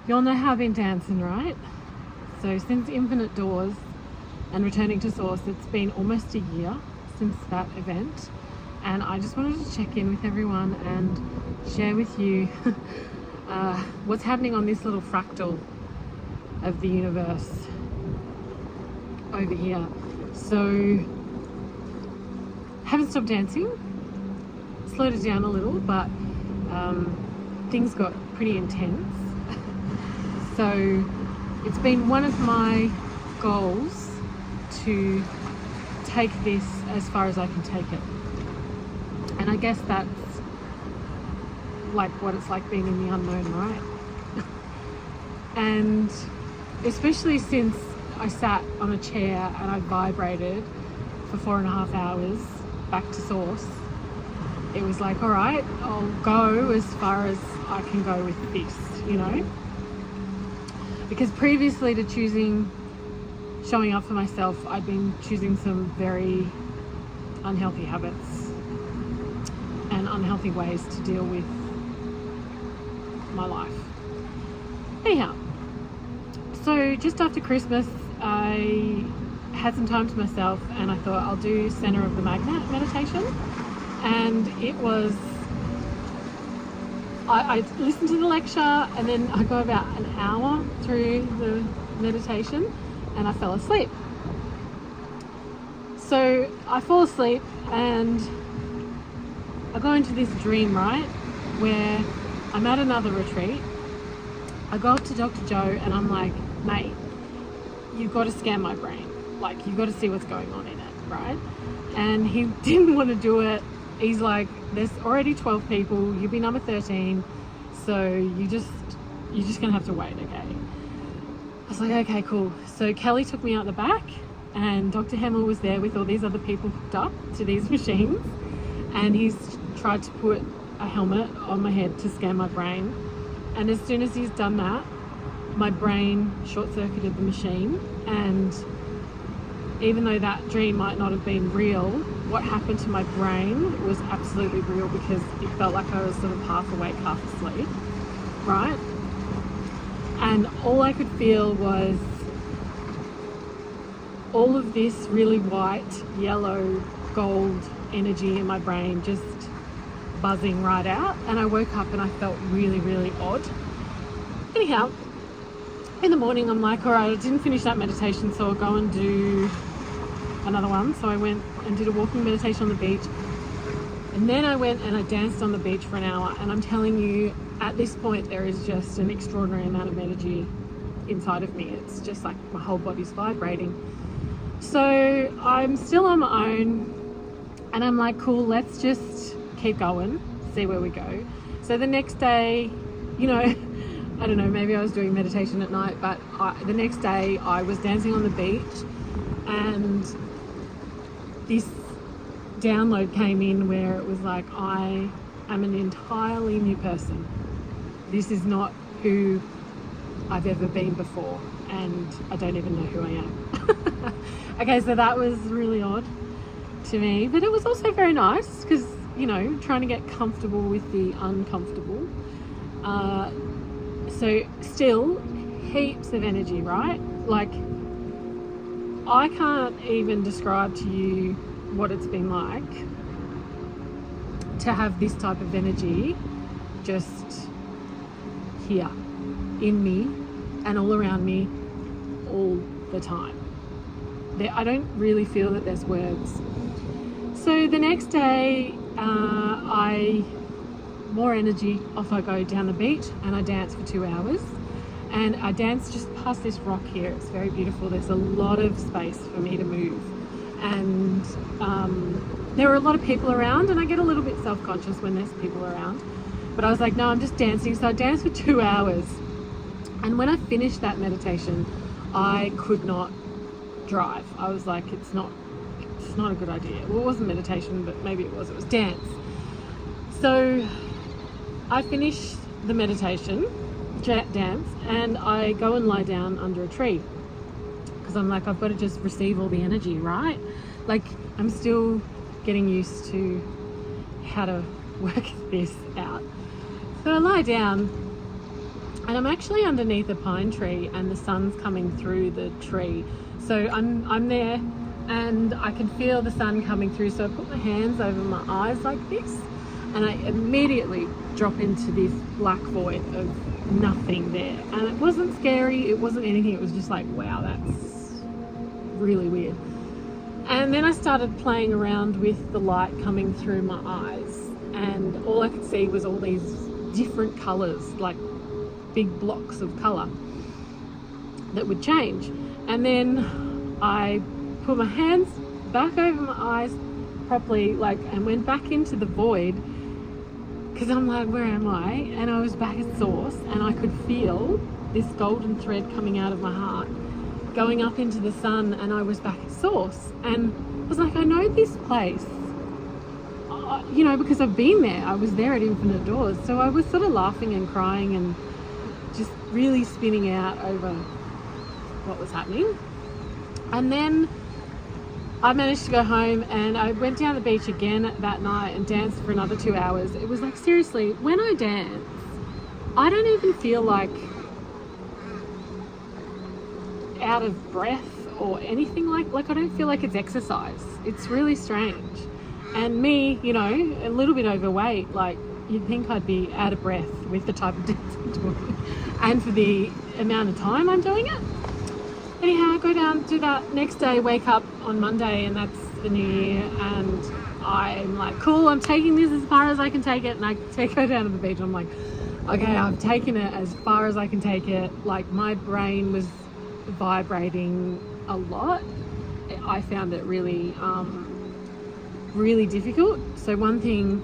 You all know how I've been dancing, right? So since Infinite Doors and returning to Source, it's been almost a year since that event, and I just wanted to check in with everyone and share with you what's happening on this little fractal of the universe over here. So haven't stopped dancing, slowed it down a little, but things got pretty intense. So it's been one of my goals to take this as far as I can take it. And I guess that's like what it's like being in the unknown, right? And especially since I sat on a chair and I vibrated for 4.5 hours back to Source, it was like, all right, I'll go as far as I can go with this, you know? Because previously to choosing showing up for myself, I'd been choosing some very unhealthy habits and unhealthy ways to deal with my life. Anyhow, so just after Christmas, I had some time to myself and I thought I'll do Center of the Magnet meditation. And it was, I listened to the lecture and then I go about an hour through the meditation and I fell asleep. So I fall asleep and I go into this dream, right, where I'm at another retreat. I go up to Dr. Joe and I'm like, mate, you've got to scan my brain. Like, you've got to see what's going on in it, right? And he didn't want to do it. He's like, there's already 12 people, you'll be number 13, so you're just gonna have to wait, okay? I was like, okay, cool. So Kelly took me out the back and Dr. Hemmel was there with all these other people hooked up to these machines, and he's tried to put a helmet on my head to scan my brain. And as soon as he's done that, my brain short-circuited the machine, and even though that dream might not have been real, what happened to my brain was absolutely real, because it felt like I was sort of half awake, half asleep, right? And all I could feel was all of this really white, yellow, gold energy in my brain just buzzing right out. And I woke up and I felt really, really odd. Anyhow, in the morning I'm like, all right, I didn't finish that meditation, so I'll go and do another one. So I went and did a walking meditation on the beach, and then I went and I danced on the beach for an hour. And I'm telling you, at this point there is just an extraordinary amount of energy inside of me. It's just like my whole body's vibrating. So I'm still on my own and I'm like, cool, let's just keep going, see where we go. So the next day, you know, I don't know, maybe I was doing meditation at night, but the next day I was dancing on the beach, and this download came in where it was like, I am an entirely new person. This is not who I've ever been before, and I don't even know who I am. Okay, so that was really odd to me, but it was also very nice because, you know, trying to get comfortable with the uncomfortable. So still heaps of energy, right? Like, I can't even describe to you what it's been like to have this type of energy just here in me and all around me all the time. I don't really feel that there's words. So the next day, more energy, off I go down the beach and I dance for 2 hours. And I dance just past this rock here. It's very beautiful. There's a lot of space for me to move. And there were a lot of people around, and I get a little bit self-conscious when there's people around. But I was like, no, I'm just dancing. So I danced for 2 hours. And when I finished that meditation, I could not drive. I was like, it's not a good idea. Well, it wasn't meditation, but maybe it was dance. So I finished the meditation, dance, and I go and lie down under a tree because I'm like, I've got to just receive all the energy, right? Like, I'm still getting used to how to work this out. So I lie down And I'm actually underneath a pine tree and the sun's coming through the tree. So I'm there and I can feel the sun coming through. So I put my hands over my eyes like this and I immediately drop into this black void of nothing there. And it wasn't scary, it wasn't anything, it was just like, wow, that's really weird. And then I started playing around with the light coming through my eyes, and all I could see was all these different colors, like big blocks of color that would change. And then I put my hands back over my eyes properly, like, and went back into the void, because I'm like, where am I? And I was back at source, and I could feel this golden thread coming out of my heart going up into the sun, and I was back at source. And I was like, I know this place, you know, because I've been there. I was there at Infinite Doors. So I was sort of laughing and crying and just really spinning out over what was happening. And then I managed to go home, and I went down the beach again that night and danced for another 2 hours. It was like, seriously, when I dance, I don't even feel like out of breath or anything, like I don't feel like it's exercise. It's really strange. And me, you know, a little bit overweight, like you'd think I'd be out of breath with the type of dance I'm doing and for the amount of time I'm doing it. Anyhow, I go down, do that next day, wake up on Monday, and that's the new year, and I'm like, cool, I'm taking this as far as I can take it. And I go down to the beach, I'm like, okay, I've taken it as far as I can take it. Like, my brain was vibrating a lot. I found it really really difficult. So one thing,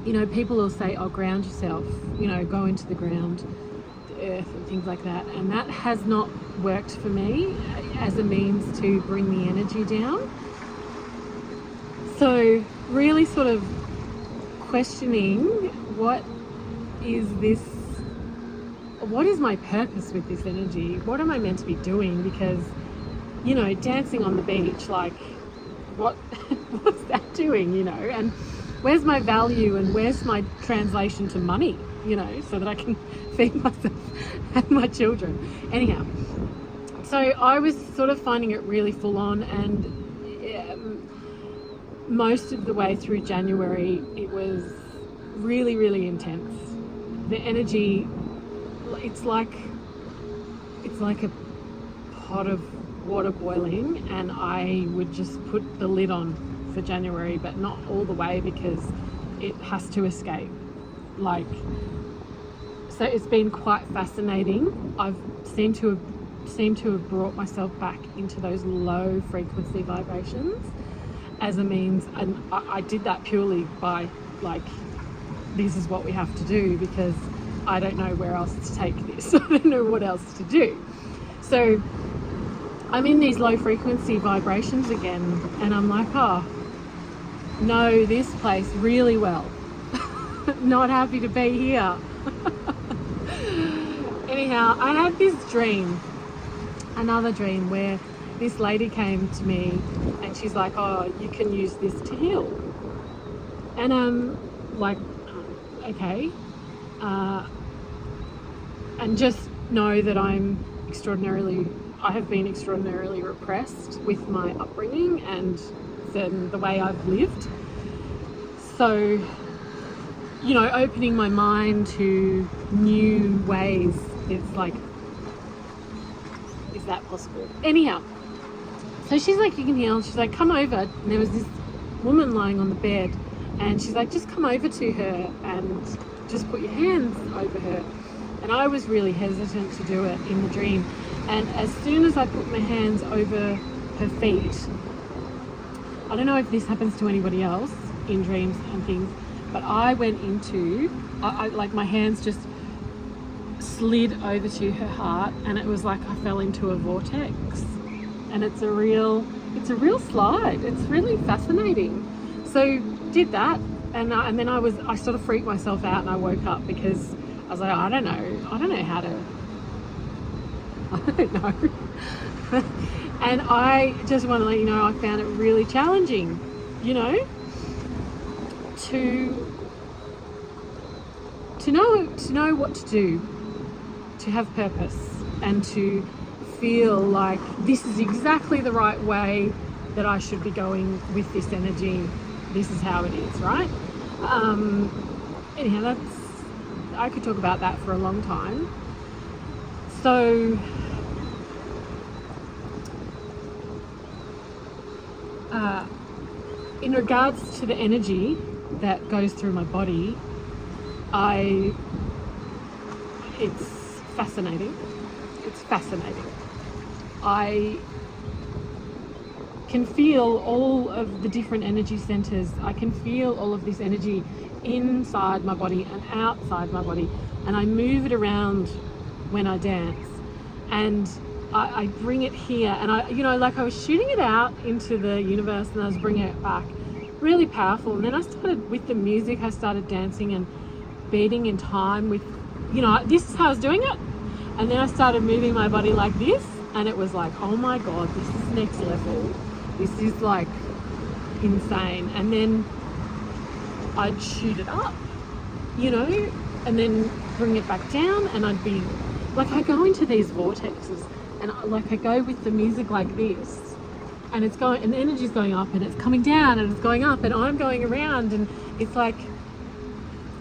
you know, people will say, oh, ground yourself, you know, go into the ground, the earth and things like that, and that has not worked for me as a means to bring the energy down. So really sort of questioning, what is my purpose with this energy? What am I meant to be doing? Because, you know, dancing on the beach, like, what's that doing, you know? And where's my value, and where's my translation to money, you know, so that I can feed myself and my children? Anyhow, so I was sort of finding it really full on, and most of the way through January, it was really, really intense. The energy, it's like a pot of water boiling, and I would just put the lid on for January, but not all the way, because it has to escape. Like, so it's been quite fascinating. I've seemed to have brought myself back into those low frequency vibrations as a means, and I did that purely by, like, this is what we have to do, because I don't know where else to take this. I don't know what else to do. So I'm in these low frequency vibrations again, and I'm like, oh, know this place really well. Not happy to be here. Anyhow, I had this dream, another dream, where this lady came to me and she's like, oh, you can use this to heal. And I'm like, okay. And just know that I have been extraordinarily repressed with my upbringing and the way I've lived. So, you know, opening my mind to new ways, it's like, is that possible? Anyhow, so she's like, you can heal. She's like, come over. And there was this woman lying on the bed, and she's like, just come over to her and just put your hands over her. And I was really hesitant to do it in the dream. And as soon as I put my hands over her feet, I don't know if this happens to anybody else in dreams and things, but I went into, like, my hands just slid over to her heart, and it was like I fell into a vortex. And it's a real slide. It's really fascinating. So did that, and then I sort of freaked myself out, and I woke up because I was like, I don't know how to, I don't know. And I just want to let you know, I found it really challenging, you know, to know what to do to have purpose and to feel like this is exactly the right way that I should be going with this energy. This is how it is, right? Anyhow, I could talk about that for a long time. So in regards to the energy that goes through my body, it's fascinating. It's fascinating. I can feel all of the different energy centers. I can feel all of this energy inside my body and outside my body, and I move it around when I dance, and I bring it here, and I was shooting it out into the universe, and I was bringing it back, really powerful. And then I started with the music. I started dancing and beating in time with, this is how I was doing it, and then I started moving my body like this, and it was like, oh my god, this is next level. This is like insane. And then I'd shoot it up, and then bring it back down, and I'd be like, I go into these vortexes, and I go with the music like this, and it's going, and the energy's going up, and it's coming down, and it's going up, and I'm going around, and it's like,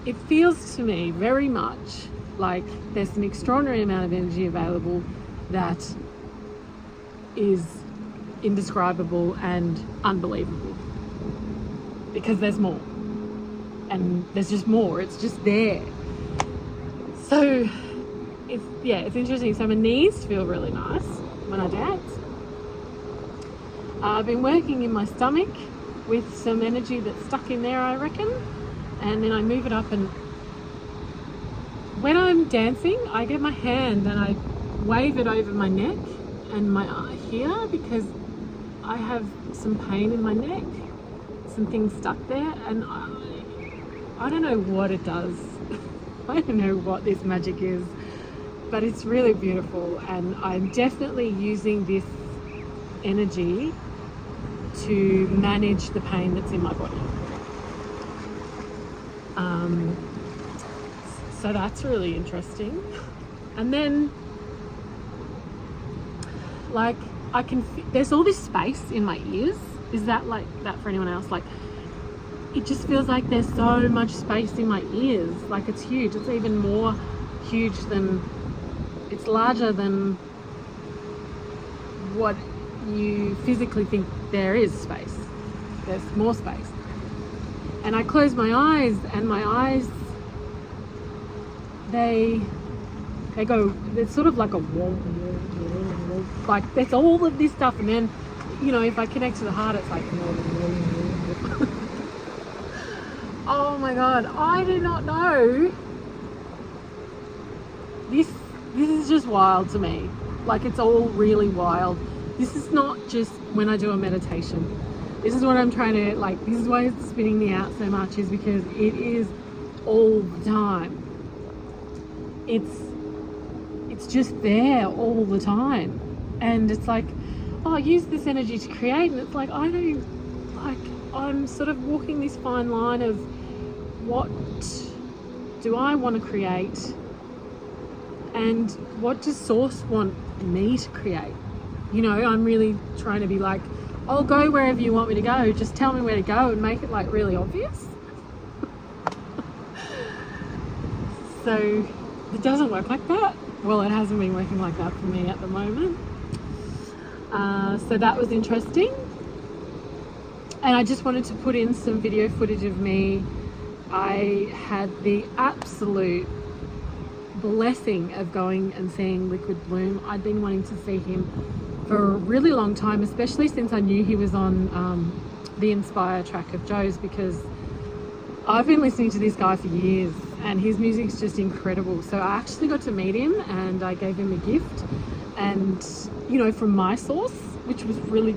it feels to me very much like there's an extraordinary amount of energy available that is indescribable and unbelievable, because there's more, and there's just more. It's just there. So it's interesting. So my knees feel really nice when I dance. I've been working in my stomach with some energy that's stuck in there, I reckon, and then I move it up, and when I'm dancing, I get my hand and I wave it over my neck and my eye here, because I have some pain in my neck, some things stuck there, and I don't know what it does. I don't know what this magic is, but it's really beautiful, and I'm definitely using this energy to manage the pain that's in my body. So that's really interesting. And then, like, there's all this space in my ears. Is that like that for anyone else? Like, it just feels like there's so much space in my ears. Like, it's huge. It's even more huge than, it's larger than what you physically think there is space. There's more space. And I close my eyes, and my eyes, they go, it's sort of like a wall, like there's all of this stuff, and then, if I connect to the heart, it's like, oh my god, I do not know. This is just wild to me. Like, it's all really wild. This is not just when I do a meditation. This is what I'm trying to, this is why it's spinning me out so much, is because it is all the time. It's just there all the time. And it's like, oh, use this energy to create, and it's like, I'm sort of walking this fine line of, what do I want to create, and what does Source want me to create? I'm really trying to be like, I'll go wherever you want me to go, just tell me where to go, and make it like really obvious. So it doesn't work like that. Well, it hasn't been working like that for me at the moment. So that was interesting. And I just wanted to put in some video footage of me. I had the absolute blessing of going and seeing Liquid Bloom. I'd been wanting to see him for a really long time, especially since I knew he was on the Inspire track of Joe's, because I've been listening to this guy for years, and his music's just incredible. So I actually got to meet him, and I gave him a gift, and from my source, which was really,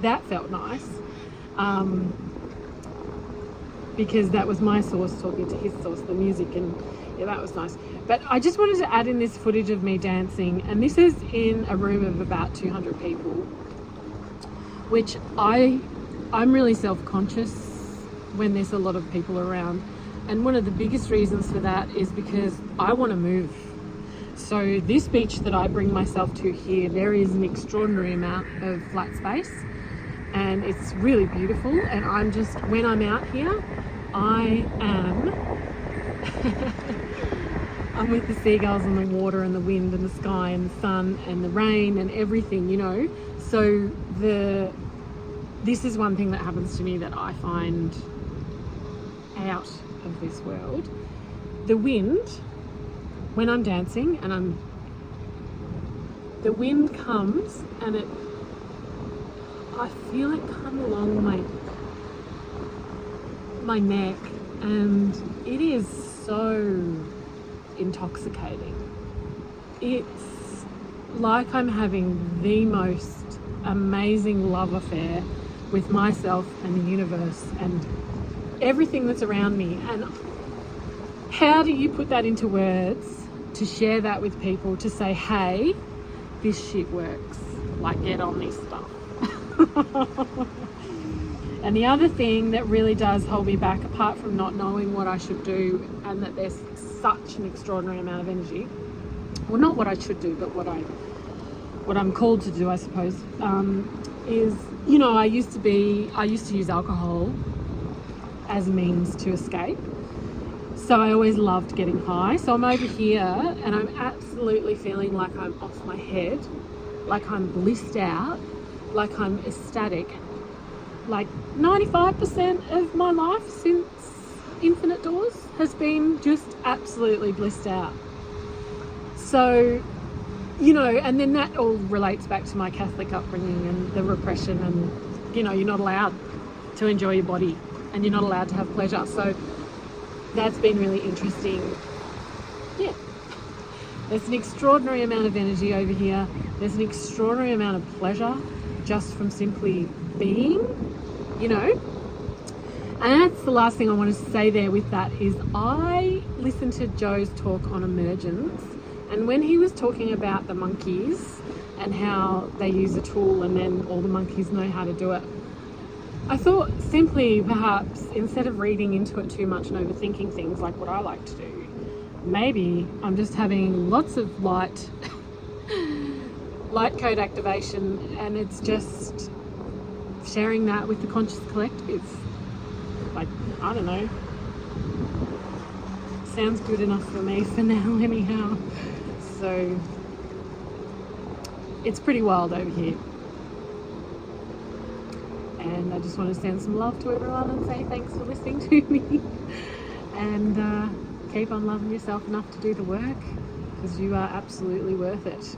that felt nice, because that was my source talking to his source, the music, and yeah, that was nice. But I just wanted to add in this footage of me dancing, and this is in a room of about 200 people, which I'm really self-conscious when there's a lot of people around. And one of the biggest reasons for that is because I want to move. So this beach that I bring myself to here, there is an extraordinary amount of flat space and it's really beautiful. And I'm just, when I'm out here, I am I'm with the seagulls and the water and the wind and the sky and the sun and the rain and everything, you know. So this is one thing that happens to me that I find out of this world. The wind, when I'm dancing and the wind comes and I feel it come along my neck, and it is so intoxicating. It's like I'm having the most amazing love affair with myself and the universe and everything that's around me. And how do you put that into words to share that with people, to say, hey, this shit works, like get on this stuff. And the other thing that really does hold me back, apart from not knowing what I should do and that there's such an extraordinary amount of energy, well, not what I should do, but what I'm called to do, I suppose, is, you know, I used to use alcohol as a means to escape. So I always loved getting high. So I'm over here and I'm absolutely feeling like I'm off my head, like I'm blissed out, like I'm ecstatic. Like 95% of my life since Infinite Doors has been just absolutely blissed out. So, you know, and then that all relates back to my Catholic upbringing and the repression, and, you know, you're not allowed to enjoy your body and you're not allowed to have pleasure. So that's been really interesting. Yeah. There's an extraordinary amount of energy over here. There's an extraordinary amount of pleasure just from simply being, you know. And that's the last thing I want to say there with that is I listened to Joe's talk on emergence, and when he was talking about the monkeys and how they use a tool and then all the monkeys know how to do it, I thought simply perhaps instead of reading into it too much and overthinking things like what I like to do, maybe I'm just having lots of light code activation, and it's just sharing that with the conscious collective. Like, I don't know, sounds good enough for me for now anyhow. So it's pretty wild over here, and I just want to send some love to everyone and say thanks for listening to me, and keep on loving yourself enough to do the work, because you are absolutely worth it.